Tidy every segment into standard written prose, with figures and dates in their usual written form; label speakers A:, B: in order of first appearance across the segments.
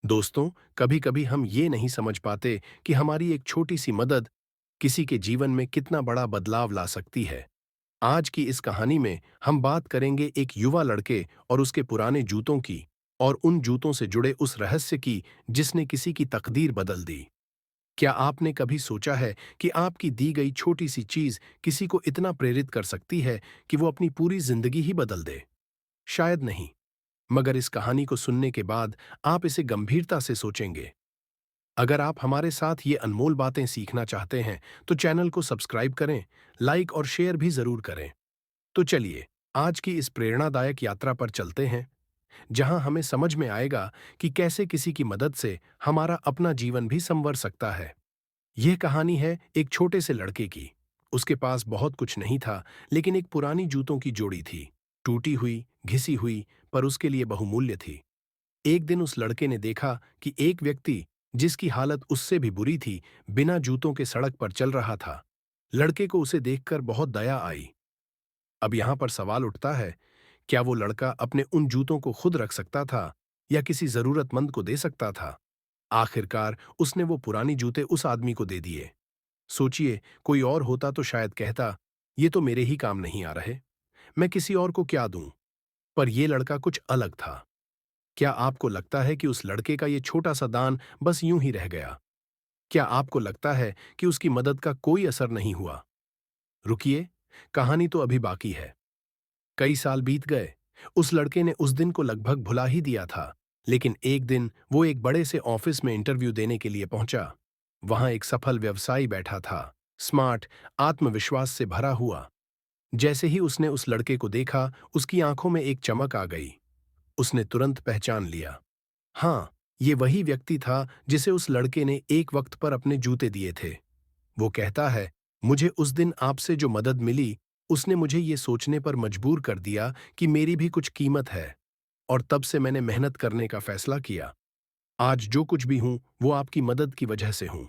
A: दोस्तों, कभी कभी हम ये नहीं समझ पाते कि हमारी एक छोटी सी मदद किसी के जीवन में कितना बड़ा बदलाव ला सकती है। आज की इस कहानी में हम बात करेंगे एक युवा लड़के और उसके पुराने जूतों की, और उन जूतों से जुड़े उस रहस्य की जिसने किसी की तकदीर बदल दी। क्या आपने कभी सोचा है कि आपकी दी गई छोटी सी चीज किसी को इतना प्रेरित कर सकती है कि वो अपनी पूरी जिंदगी ही बदल दे? शायद नहीं, मगर इस कहानी को सुनने के बाद आप इसे गंभीरता से सोचेंगे। अगर आप हमारे साथ ये अनमोल बातें सीखना चाहते हैं, तो चैनल को सब्सक्राइब करें, लाइक और शेयर भी जरूर करें। तो चलिए, आज की इस प्रेरणादायक यात्रा पर चलते हैं, जहां हमें समझ में आएगा कि कैसे किसी की मदद से हमारा अपना जीवन भी संवर सकता है। यह कहानी है एक छोटे से लड़के की। उसके पास बहुत कुछ नहीं था, लेकिन एक पुरानी जूतों की जोड़ी थी, टूटी हुई, घिसी हुई, पर उसके लिए बहुमूल्य थी। एक दिन उस लड़के ने देखा कि एक व्यक्ति, जिसकी हालत उससे भी बुरी थी, बिना जूतों के सड़क पर चल रहा था। लड़के को उसे देखकर बहुत दया आई। अब यहां पर सवाल उठता है, क्या वो लड़का अपने उन जूतों को खुद रख सकता था या किसी जरूरतमंद को दे सकता था? आखिरकार उसने वो पुरानी जूते उस आदमी को दे दिए। सोचिए, कोई और होता तो शायद कहता, ये तो मेरे ही काम नहीं आ रहे, मैं किसी और को क्या दूं। पर यह लड़का कुछ अलग था। क्या आपको लगता है कि उस लड़के का ये छोटा सा दान बस यूं ही रह गया? क्या आपको लगता है कि उसकी मदद का कोई असर नहीं हुआ? रुकिए, कहानी तो अभी बाकी है। कई साल बीत गए। उस लड़के ने उस दिन को लगभग भुला ही दिया था, लेकिन एक दिन वो एक बड़े से ऑफिस में इंटरव्यू देने के लिए पहुंचा। वहां एक सफल व्यवसायी बैठा था, स्मार्ट, आत्मविश्वास से भरा हुआ। जैसे ही उसने उस लड़के को देखा, उसकी आंखों में एक चमक आ गई। उसने तुरंत पहचान लिया। हाँ, ये वही व्यक्ति था जिसे उस लड़के ने एक वक्त पर अपने जूते दिए थे। वो कहता है, मुझे उस दिन आपसे जो मदद मिली, उसने मुझे ये सोचने पर मजबूर कर दिया कि मेरी भी कुछ कीमत है, और तब से मैंने मेहनत करने का फैसला किया। आज जो कुछ भी हूं, वो आपकी मदद की वजह से हूं।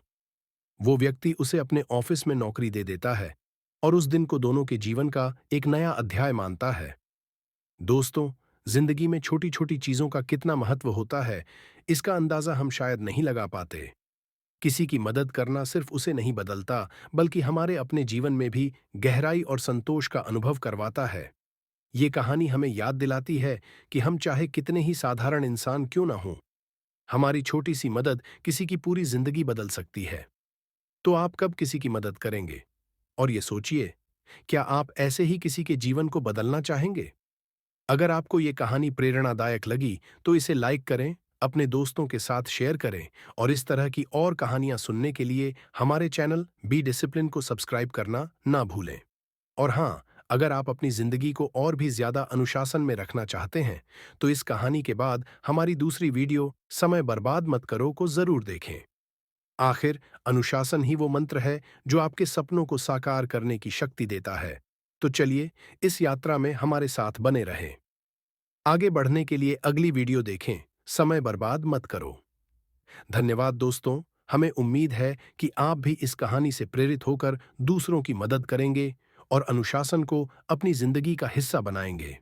A: वो व्यक्ति उसे अपने ऑफिस में नौकरी दे देता है, और उस दिन को दोनों के जीवन का एक नया अध्याय मानता है। दोस्तों, जिंदगी में छोटी छोटी चीजों का कितना महत्व होता है, इसका अंदाजा हम शायद नहीं लगा पाते। किसी की मदद करना सिर्फ उसे नहीं बदलता, बल्कि हमारे अपने जीवन में भी गहराई और संतोष का अनुभव करवाता है। ये कहानी हमें याद दिलाती है कि हम चाहे कितने ही साधारण इंसान क्यों ना हों, हमारी छोटी सी मदद किसी की पूरी जिंदगी बदल सकती है। तो आप कब किसी की मदद करेंगे? और ये सोचिए, क्या आप ऐसे ही किसी के जीवन को बदलना चाहेंगे? अगर आपको ये कहानी प्रेरणादायक लगी, तो इसे लाइक करें, अपने दोस्तों के साथ शेयर करें, और इस तरह की और कहानियां सुनने के लिए हमारे चैनल बी डिसिप्लिन को सब्सक्राइब करना ना भूलें। और हाँ, अगर आप अपनी जिंदगी को और भी ज्यादा अनुशासन में रखना चाहते हैं, तो इस कहानी के बाद हमारी दूसरी वीडियो समय बर्बाद मत करो को जरूर देखें। आखिर अनुशासन ही वो मंत्र है जो आपके सपनों को साकार करने की शक्ति देता है। तो चलिए, इस यात्रा में हमारे साथ बने रहें। आगे बढ़ने के लिए अगली वीडियो देखें, समय बर्बाद मत करो। धन्यवाद दोस्तों, हमें उम्मीद है कि आप भी इस कहानी से प्रेरित होकर दूसरों की मदद करेंगे और अनुशासन को अपनी जिंदगी का हिस्सा बनाएंगे।